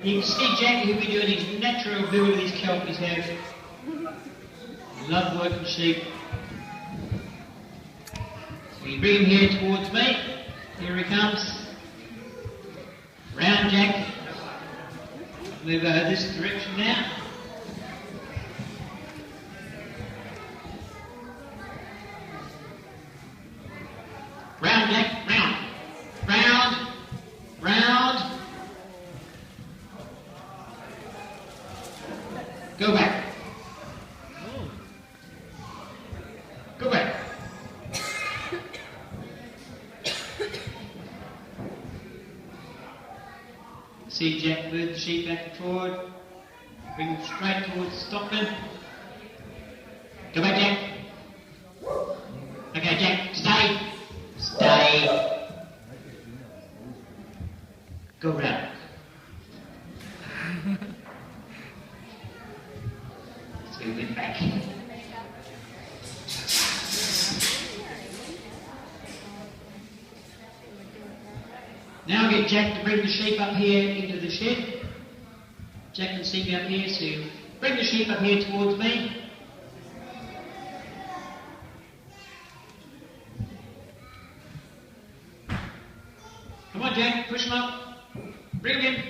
You can see Jack, he'll be doing his natural ability these kelpies have. Love working sheep. We bring him here towards me. Here he comes. Round Jack. Move over this direction now. Round Jack, round. Round. Round. Go back. Go back. See Jack move the sheep back and forward. Bring them straight towards the stockman. Go back, Jack. Okay, Jack, stay. Stay. Go round. So we went back. Now get Jack to bring the sheep up here into the shed. Jack can see me up here, so bring the sheep up here towards me. Come on, Jack, push him up. Bring him in.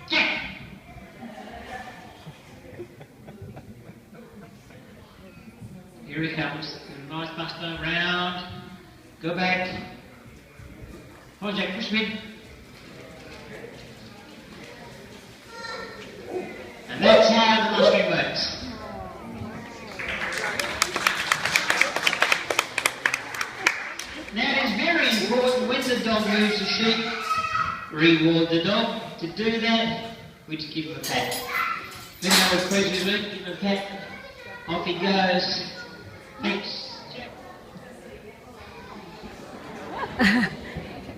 Jack! Here he comes. Nice buster, round. Go back. Come on, Jack, push him in. And that's how the mustering works. Now it is very important when the dog moves the sheep, reward the dog. To do that, we just give him a pat. Then I will please with me, give him a pat. Off he goes. Thanks.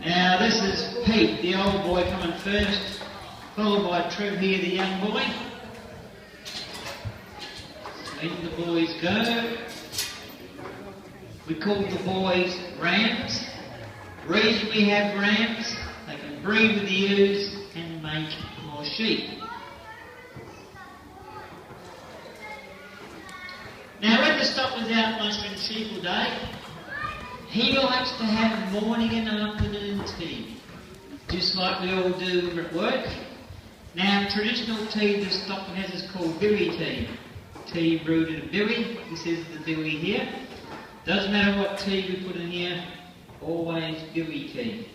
Now this is Pete, the old boy coming first, followed by Trev here, the young boy. In the boys go. We call the boys rams. The reason we have rams, they can breed with the ewes and make more sheep. Now when the stockman's out mustering sheep all day, he likes to have morning and afternoon tea, just like we all do when we're at work. Now traditional tea the stockman has is called billy tea. Tea brewed in a billy. This is the billy here. Doesn't matter what tea we put in here, always billy tea.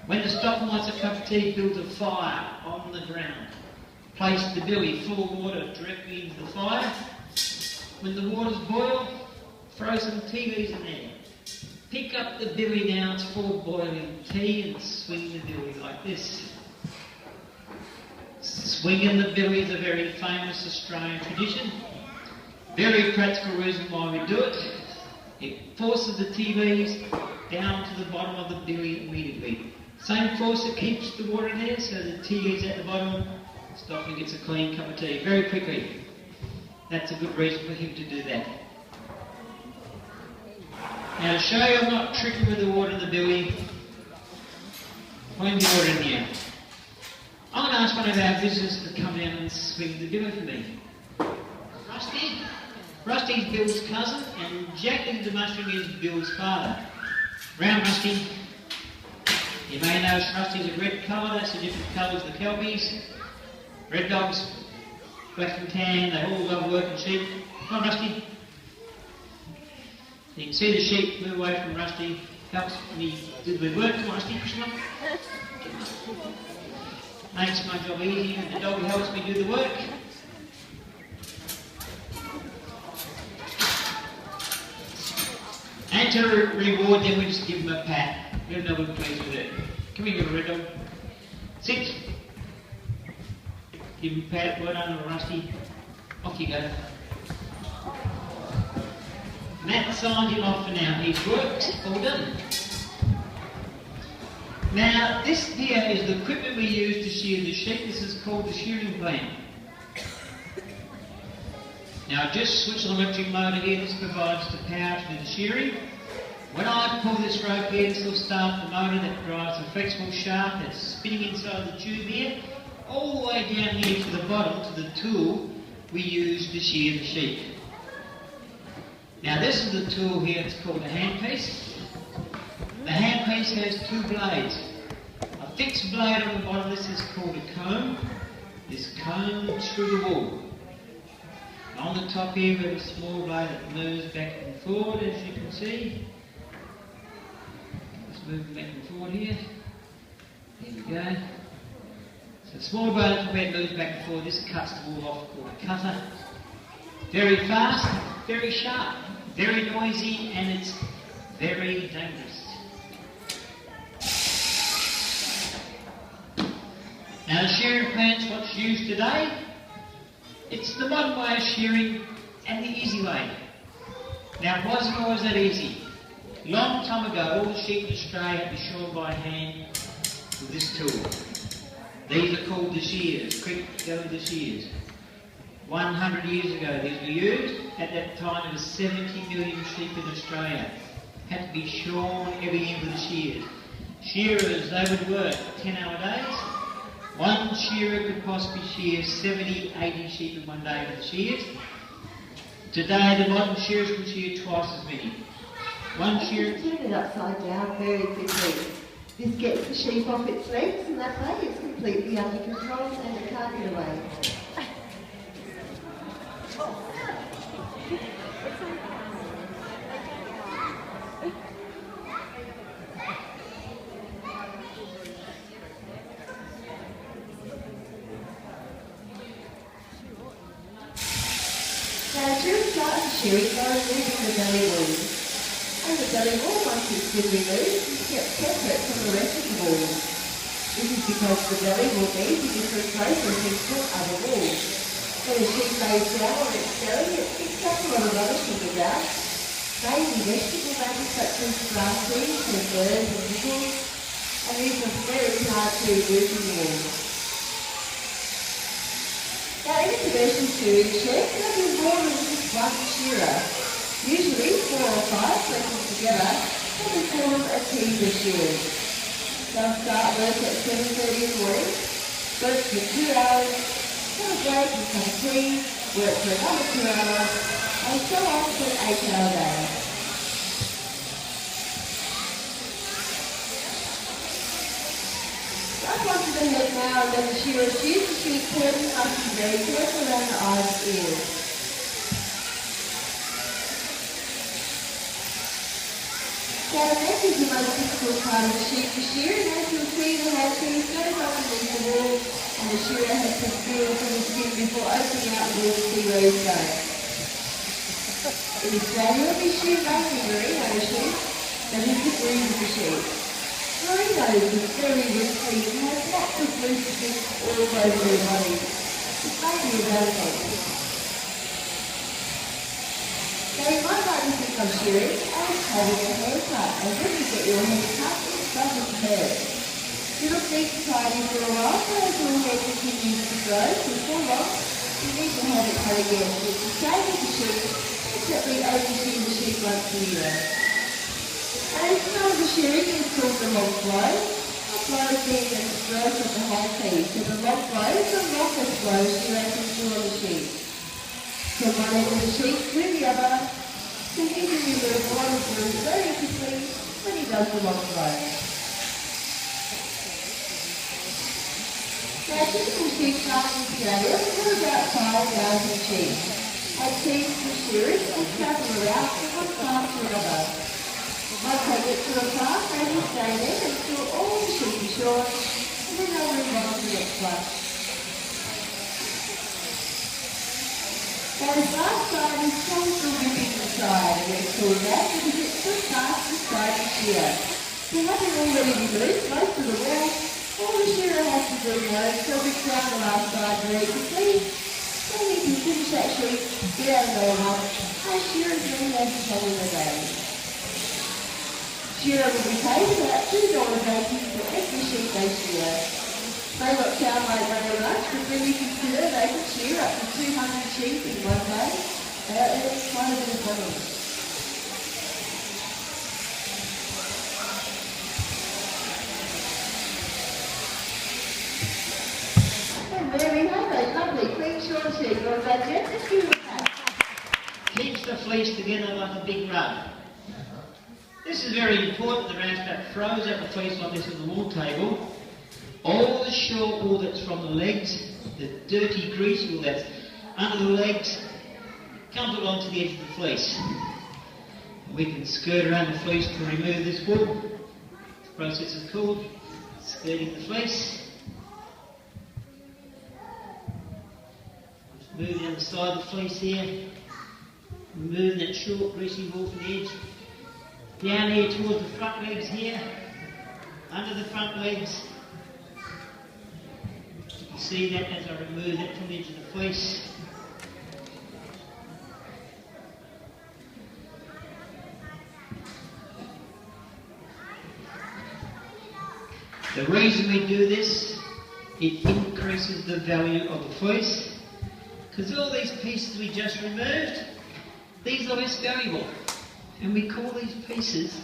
When the stockman wants a cup of tea, builds a fire on the ground. Place the billy full of water directly into the fire. When the water's boiled, throw some tea leaves in there. Pick up the billy now, it's full of boiling tea, and swing the billy like this. Swinging the billy is a very famous Australian tradition. Very practical reason why we do it. It forces the tea leaves down to the bottom of the billy immediately. Same force that keeps the water in there, so the tea leaves at the bottom, stockman gets a clean cup of tea very quickly. That's a good reason for him to do that. Now to show you I'm not tricking with the water in the billy, plenty of water in here. I'm going to ask one of our visitors to come down and swing the billy for me. Rusty. Rusty's Bill's cousin, and Jack is the mustering is Bill's father. Round Rusty. You may notice Rusty's a red colour, that's the different colours of the kelpies. Red dogs, black and tan, they all love working sheep. Come on, Rusty. You can see the sheep move away from Rusty. Helps me do the work. Come on, Rusty, push him up. Makes my job easier, and the dog helps me do the work. And to reward them, we just give them a pat. Let them know we're pleased with it. Come here, little red dog. Sit. Give him a pat, well done, little Rusty. Off you go. And that signed him off for now. He's worked, all done. Now, this here is the equipment we use to shear the sheep. This is called the shearing plan. Now, just switch on the electric motor here. This provides the power to do the shearing. When I pull this rope here, this will start the motor that drives a flexible shaft that's spinning inside the tube here, all the way down here to the bottom, to the tool we use to shear the sheep. Now this is the tool here, it's called a handpiece. The handpiece has two blades. A fixed blade on the bottom, this is called a comb. This comb through the wool. On the top here we have a small blade that moves back and forward, as you can see. It's moving back and forward here. There we go. So the small blade on the top here moves back and forward. This cuts the wool off, called a cutter. Very fast, very sharp, very noisy, and it's very dangerous. Now the shearing plant's what's used today. It's the modern way of shearing and the easy way. Now it wasn't always that easy. Long time ago, all the sheep in Australia had to be shorn by hand with this tool. These are called the shears. Quick, go with the shears. 100 years ago these were used. At that time there was 70 million sheep in Australia. Had to be shorn every year with the shears. Shearers, they would work 10-hour days. One shearer could possibly shear 70, 80 sheep in one day with the shears. Today the modern shearers can shear twice as many. One shearer... Turn it upside down very quickly. This gets the sheep off its legs and that way it's completely under control and it can't get away. Now during start of shearing, they are removing the belly wool. And the belly wool, once it's been removed, is kept separate from the rest of the wool. This is because the belly wool needs a different processing from other wool. When a sheep lays down on its belly, it picks up a lot of rubbish from the ground, mainly vegetable matter such as grass seeds and birds and nickels, and these are very hard to remove from the wool. Now in a commercial shearing shed, there will be more than just one shearer. Usually 4 or 5 working together, and we call them a team of shearers. They'll start work at 7:30 in the morning, work for 2 hours, have a break and some tea, work for another 2 hours, and so on for an 8-hour day. Up onto the head now, and then the shearer shears the sheep clean, must be very careful around the eyes and ears. Now the neck is the most difficult part of the sheep to shear, and as you'll see the handpiece goes underneath the wool, and the shearer has to feel from the skin before opening out the wool to see where he's going. In Australia we shear mainly merino sheep, that is the breed of the sheep. Merino is very wrinkly and has lots of loose skin all over their body. It's mainly about a neck. Now you might like to think of shearing as having a haircut, and when you get your hair cut, it doesn't hurt. It'll keep it tidy for a while, so as your hair continues to grow for long, you need to have it cut again. It's the same as the sheep, except we only shear the sheep once a year. And as you know, the shearing is called the long blow. The blow being the stroke of the handpiece, so the long blow is the longest blow shearer can do on the sheep. From one end of the sheep to the other, so he can remove a lot of glue very quickly when he does the long blow. Now, typical sheep farms in Australia are about 5,000 sheep, and teams of shearers will travel around from one farm to another. Once they get to a farm, they will stay there until all the sheep are shorn, and then they'll move on to the next one. Now this last side is called the whipping side, and it's called that because it's the fastest side to shear. So having already removed most of the wool, all the shearer has to do now is to whip down the last side very quickly, then he can finish that sheep, get out another one, and shearers then have to follow the day. Shearer will be paid about $2.80 for every sheep they shear. May not sound like very much, but when you consider they can shear up to 200 sheep in one day, it's quite a bit of money. And there we have a lovely clean short sheet. What about Jeff? Let's give him a pat. Keeps the fleece together like a big rug. This is very important. The roustabout throws out the fleece like this on the wool table. All the short wool that's from the legs, the dirty greasy wool that's under the legs, comes along to the edge of the fleece. We can skirt around the fleece to remove this wool. This process is called skirting the fleece. Just move down the side of the fleece here. Remove that short greasy wool from the edge. Down here towards the front legs here. Under the front legs. You can see that as I remove that from the edge of the fleece. The reason we do this, it increases the value of the fleece, because all these pieces we just removed, these are less valuable, and we call these pieces.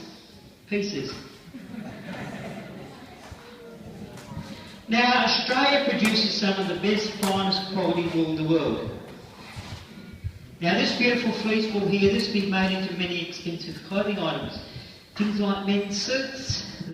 Now, Australia produces some of the best, finest quality wool in the world. Now, this beautiful fleece wool here, this has been made into many expensive clothing items. Things like men's suits,